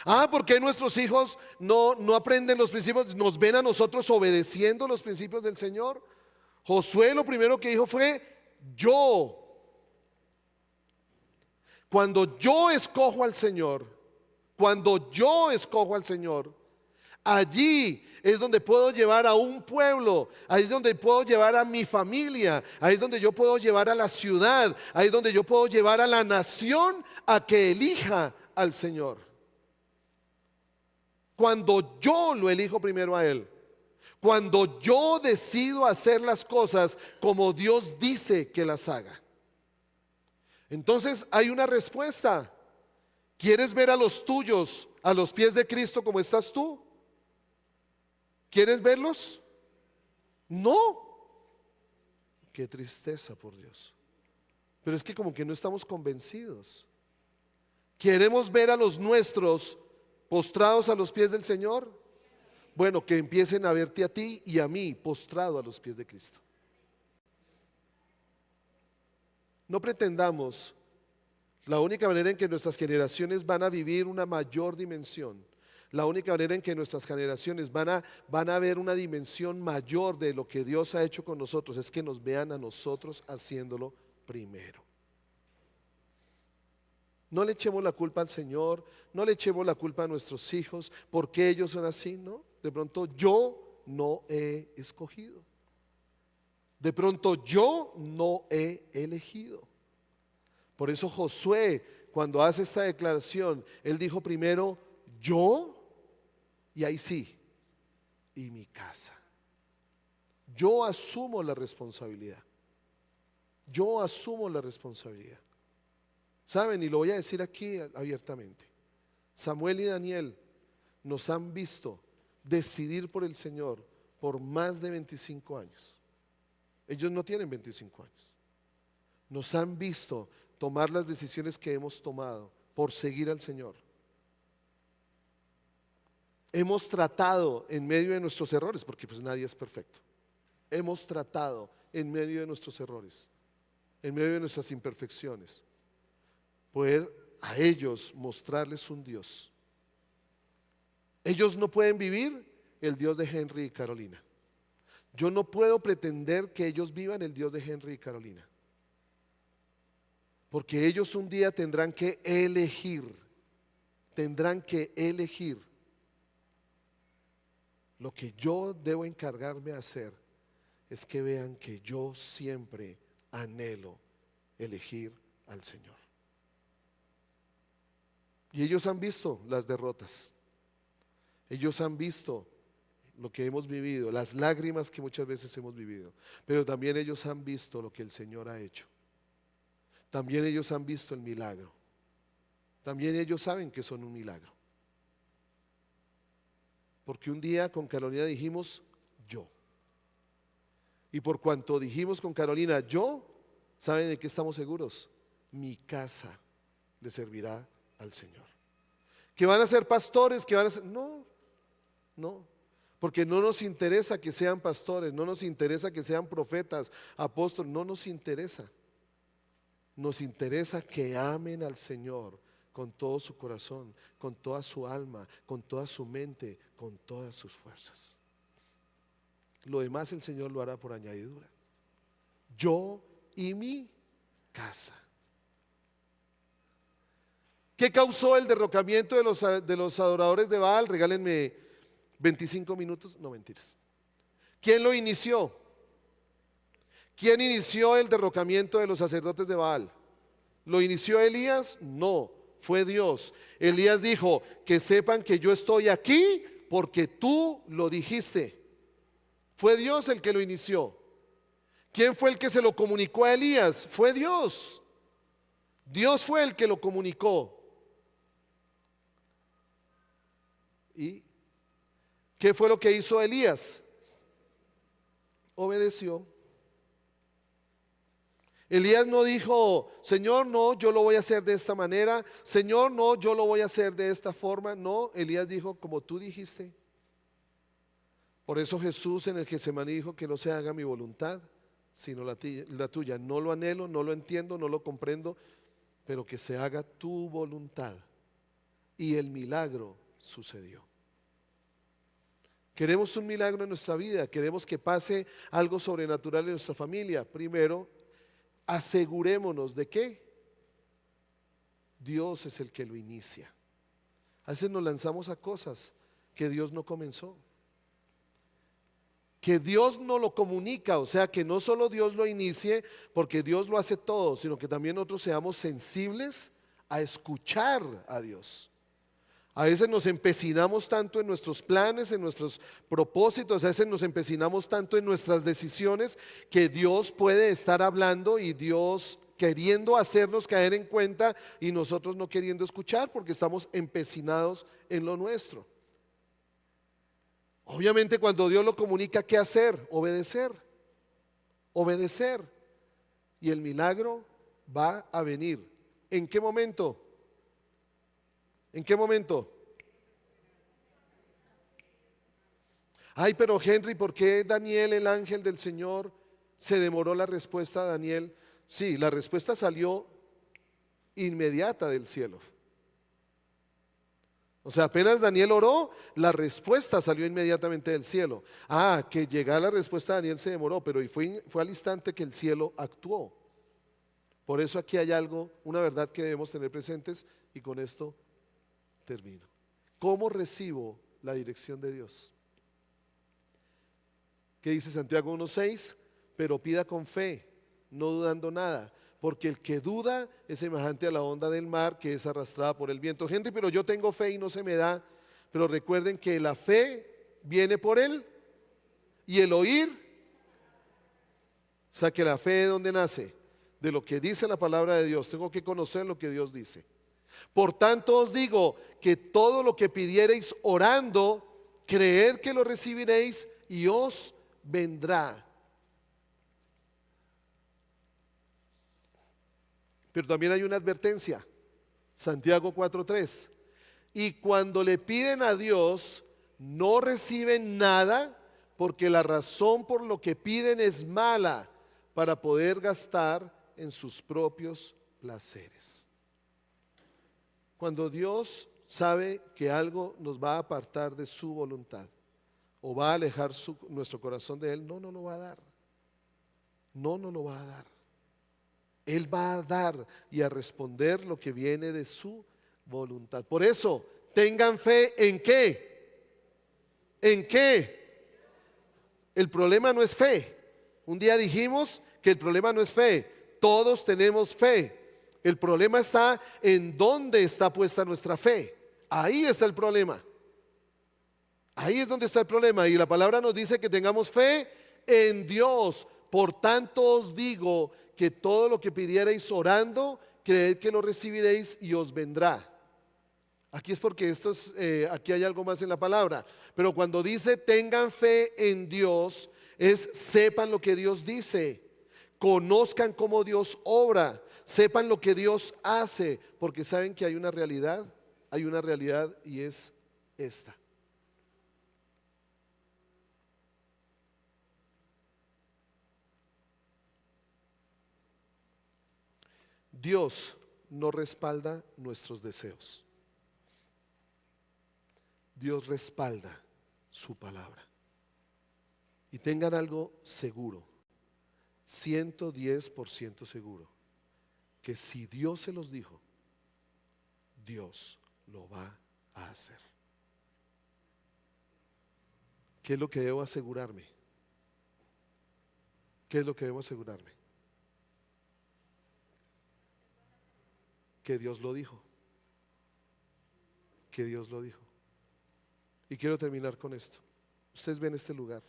Ah, ¿por qué nuestros hijos no aprenden los principios? ¿Nos ven a nosotros obedeciendo los principios del Señor? Josué lo primero que dijo fue, yo. Cuando yo escojo al Señor, allí es donde puedo llevar a un pueblo, ahí es donde puedo llevar a mi familia, ahí es donde yo puedo llevar a la ciudad, ahí es donde yo puedo llevar a la nación a que elija al Señor. Cuando yo lo elijo primero a Él, cuando yo decido hacer las cosas como Dios dice que las haga. Entonces hay una respuesta. ¿Quieres ver a los tuyos a los pies de Cristo como estás tú? ¿Quieres verlos? No. Qué tristeza, por Dios. Pero es que como que no estamos convencidos. ¿Queremos ver a los nuestros postrados a los pies del Señor? Bueno, que empiecen a verte a ti y a mí postrado a los pies de Cristo. No pretendamos, la única manera en que nuestras generaciones van a vivir una mayor dimensión, la única manera en que nuestras generaciones van a ver una dimensión mayor de lo que Dios ha hecho con nosotros, es que nos vean a nosotros haciéndolo primero. No le echemos la culpa al Señor, no le echemos la culpa a nuestros hijos, porque ellos son así, ¿no? De pronto yo no he escogido. De pronto yo no he elegido. Por eso Josué, cuando hace esta declaración, él dijo primero, yo, y ahí sí, y mi casa. Yo asumo la responsabilidad. Yo asumo la responsabilidad. ¿Saben? Y lo voy a decir aquí abiertamente. Samuel y Daniel nos han visto decidir por el Señor por más de 25 años. Ellos no tienen 25 años. Nos han visto tomar las decisiones que hemos tomado por seguir al Señor. Hemos tratado en medio de nuestros errores, porque pues nadie es perfecto. Hemos tratado en medio de nuestros errores, en medio de nuestras imperfecciones, poder a ellos mostrarles un Dios. Ellos no pueden vivir el Dios de Henry y Carolina. Yo no puedo pretender que ellos vivan el Dios de Henry y Carolina, porque ellos un día tendrán que elegir. Lo que yo debo encargarme de hacer es que vean que yo siempre anhelo elegir al Señor. Y ellos han visto las derrotas. Ellos han visto lo que hemos vivido, las lágrimas que muchas veces hemos vivido, pero también ellos han visto lo que el Señor ha hecho. También ellos han visto el milagro. También ellos saben que son un milagro. Porque un día con Carolina dijimos yo. Y por cuanto dijimos con Carolina yo, ¿saben de qué estamos seguros? Mi casa le servirá al Señor. ¿Que van a ser pastores? ¿Que van a ser? No, no. Porque no nos interesa que sean pastores, no nos interesa que sean profetas, apóstoles, no nos interesa. Nos interesa que amen al Señor con todo su corazón, con toda su alma, con toda su mente, con todas sus fuerzas. Lo demás el Señor lo hará por añadidura. Yo y mi casa. ¿Qué causó el derrocamiento de los adoradores de Baal? Regálenme 25 minutos, no mentiras. ¿Quién lo inició? ¿Quién inició el derrocamiento de los sacerdotes de Baal? ¿Lo inició Elías? No, fue Dios. Elías dijo: que sepan que yo estoy aquí porque tú lo dijiste. Fue Dios el que lo inició. ¿Quién fue el que se lo comunicó a Elías? Fue Dios. Dios fue el que lo comunicó. ¿Y qué fue lo que hizo Elías? Obedeció. Elías no dijo: Señor, no, yo lo voy a hacer de esta manera. Señor, no, yo lo voy a hacer de esta forma. No, Elías dijo: como tú dijiste. Por eso Jesús en el Getsemaní dijo: que no se haga mi voluntad, sino la tuya. No lo anhelo, no lo entiendo, no lo comprendo, pero que se haga tu voluntad. Y el milagro sucedió. Queremos un milagro en nuestra vida, queremos que pase algo sobrenatural en nuestra familia. Primero, asegurémonos de que Dios es el que lo inicia. A veces nos lanzamos a cosas que Dios no comenzó, que Dios no lo comunica. O sea, que no solo Dios lo inicie, porque Dios lo hace todo, sino que también nosotros seamos sensibles a escuchar a Dios. A veces nos empecinamos tanto en nuestros planes, en nuestros propósitos, a veces nos empecinamos tanto en nuestras decisiones, que Dios puede estar hablando y Dios queriendo hacernos caer en cuenta y nosotros no queriendo escuchar porque estamos empecinados en lo nuestro. Obviamente cuando Dios lo comunica, ¿qué hacer? Obedecer. Obedecer. Y el milagro va a venir. ¿En qué momento? ¿En qué momento? Ay, pero Henry, ¿por qué Daniel, el ángel del Señor, se demoró la respuesta a Daniel? Sí, la respuesta salió inmediata del cielo. O sea, apenas Daniel oró, la respuesta salió inmediatamente del cielo. Ah, que llegara la respuesta a Daniel se demoró, pero fue al instante que el cielo actuó. Por eso aquí hay algo, una verdad que debemos tener presentes, y con esto termino. ¿Cómo recibo la dirección de Dios? ¿Qué dice Santiago 1:6? Pero pida con fe, no dudando nada, porque el que duda es semejante a la onda del mar que es arrastrada por el viento. Gente, pero yo tengo fe y no se me da. Pero recuerden que la fe viene por él y el oír. O sea, que la fe, ¿de dónde nace? De lo que dice la palabra de Dios. Tengo que conocer lo que Dios dice. Por tanto os digo que todo lo que pidiereis orando, creed que lo recibiréis y os vendrá. Pero también hay una advertencia. Santiago 4:3. Y cuando le piden a Dios, no reciben nada, porque la razón por lo que piden es mala, para poder gastar en sus propios placeres. Cuando Dios sabe que algo nos va a apartar de su voluntad o va a alejar nuestro corazón de Él, no nos lo va a dar. No nos lo va a dar. Él va a dar y a responder lo que viene de su voluntad. Por eso, tengan fe ¿en qué? ¿En qué? El problema no es fe. Un día dijimos que el problema no es fe. Todos tenemos fe. El problema está en dónde está puesta nuestra fe. Ahí está el problema. Ahí es donde está el problema. Y la palabra nos dice que tengamos fe en Dios. Por tanto os digo que todo lo que pidierais orando, creed que lo recibiréis y os vendrá. Aquí es porque aquí hay algo más en la palabra. Pero cuando dice tengan fe en Dios, es sepan lo que Dios dice, conozcan cómo Dios obra, sepan lo que Dios hace, porque saben que hay una realidad y es esta. Dios no respalda nuestros deseos. Dios respalda su palabra. Y tengan algo seguro, 110% seguro, que si Dios se los dijo, Dios lo va a hacer. ¿Qué es lo que debo asegurarme? ¿Qué es lo que debo asegurarme? Que Dios lo dijo. Que Dios lo dijo. Y quiero terminar con esto. Ustedes ven este lugar.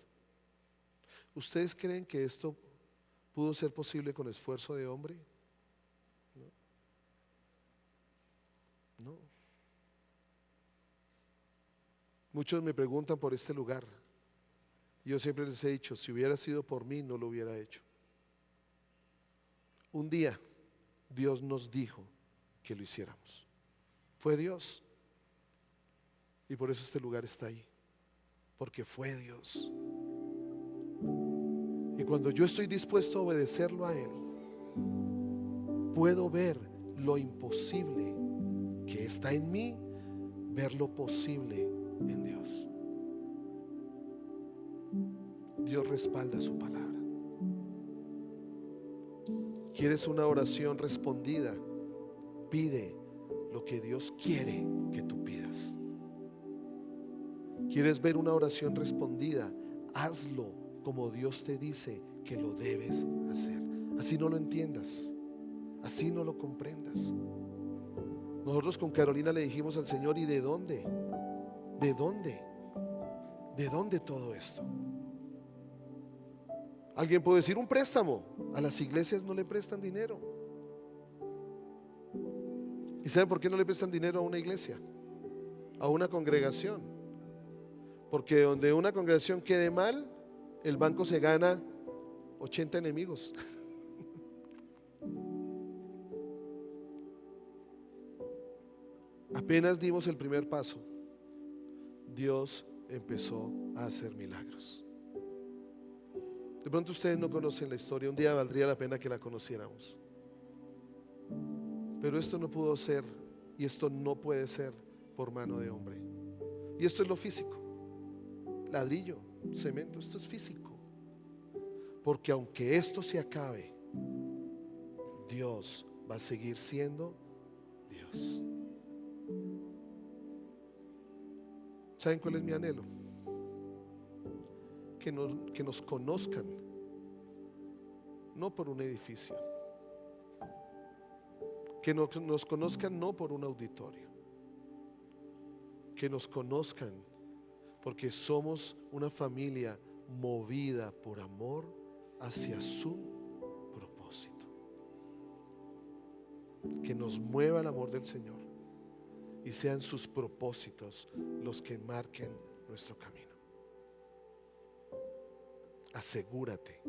¿Ustedes creen que esto pudo ser posible con esfuerzo de hombre? No. Muchos me preguntan por este lugar. Yo siempre les he dicho, si hubiera sido por mí, no lo hubiera hecho. Un día Dios nos dijo que lo hiciéramos. Fue Dios. Y por eso este lugar está ahí. Porque fue Dios. Y cuando yo estoy dispuesto a obedecerlo a Él, puedo ver lo imposible que está en mí, ver lo posible en Dios. Dios respalda su palabra. ¿Quieres una oración respondida? Pide lo que Dios quiere que tú pidas. ¿Quieres ver una oración respondida? Hazlo como Dios te dice que lo debes hacer. Así no lo entiendas, así no lo comprendas. Nosotros con Carolina le dijimos al Señor, ¿y de dónde? ¿De dónde? ¿De dónde todo esto? Alguien puede decir un préstamo. A las iglesias no le prestan dinero. ¿Y saben por qué no le prestan dinero a una iglesia? A una congregación. Porque donde una congregación quede mal, el banco se gana 80 enemigos. Apenas dimos el primer paso, Dios empezó a hacer milagros. De pronto ustedes no conocen la historia, un día valdría la pena que la conociéramos. Pero esto no pudo ser y esto no puede ser por mano de hombre. Y esto es lo físico, ladrillo, cemento, esto es físico. Porque aunque esto se acabe, Dios va a seguir siendo Dios. ¿Saben cuál es mi anhelo? Que nos conozcan, no por un edificio, que nos conozcan no por un auditorio, que nos conozcan porque somos una familia movida por amor hacia su propósito. Que nos mueva el amor del Señor y sean sus propósitos los que marquen nuestro camino. Asegúrate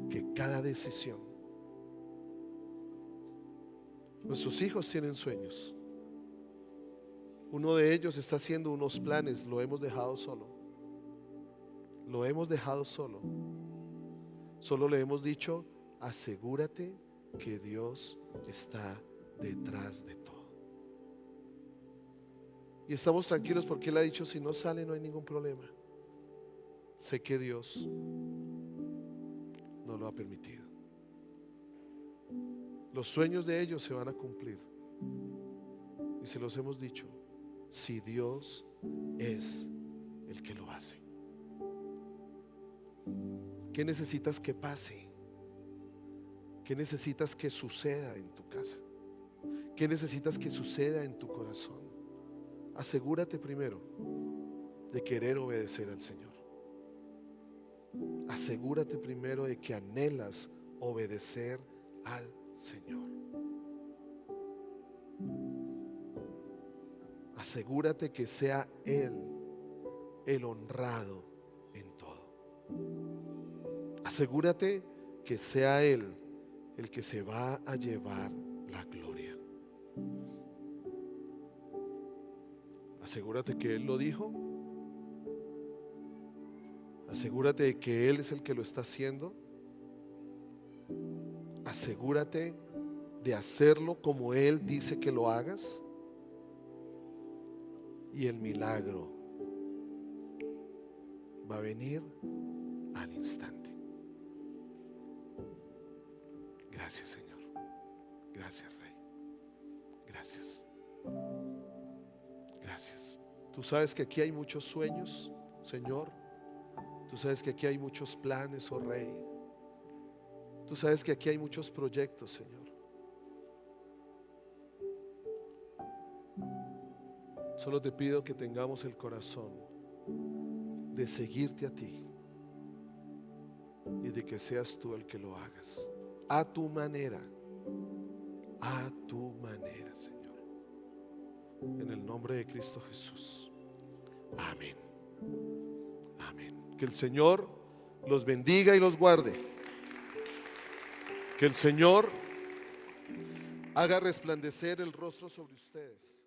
que cada decisión. Nuestros hijos tienen sueños. Uno de ellos está haciendo unos planes, lo hemos dejado solo. Solo le hemos dicho, asegúrate que Dios está detrás de todo. Y estamos tranquilos porque Él ha dicho, si no sale no hay ningún problema. Sé que Dios no lo ha permitido. Los sueños de ellos se van a cumplir. Y se los hemos dicho, si Dios es el que lo hace. ¿Qué necesitas que pase? ¿Qué necesitas que suceda en tu casa? ¿Qué necesitas que suceda en tu corazón? asegúrate primero de querer obedecer al Señor. Asegúrate primero de que anhelas obedecer al Señor. Asegúrate que sea Él el honrado en todo. Asegúrate que sea Él el que se va a llevar la gloria. Asegúrate que Él lo dijo. Asegúrate de que Él es el que lo está haciendo. Asegúrate de hacerlo como Él dice que lo hagas. Y el milagro va a venir al instante. Gracias, Señor. Gracias, Rey. Gracias. Gracias. Tú sabes que aquí hay muchos sueños, Señor. Tú sabes que aquí hay muchos planes, oh Rey. Tú sabes que aquí hay muchos proyectos, Señor. Solo te pido que tengamos el corazón de seguirte a ti y de que seas tú el que lo hagas a tu manera, Señor. En el nombre de Cristo Jesús. Amén. Amén. Que el Señor los bendiga y los guarde. Que el Señor haga resplandecer el rostro sobre ustedes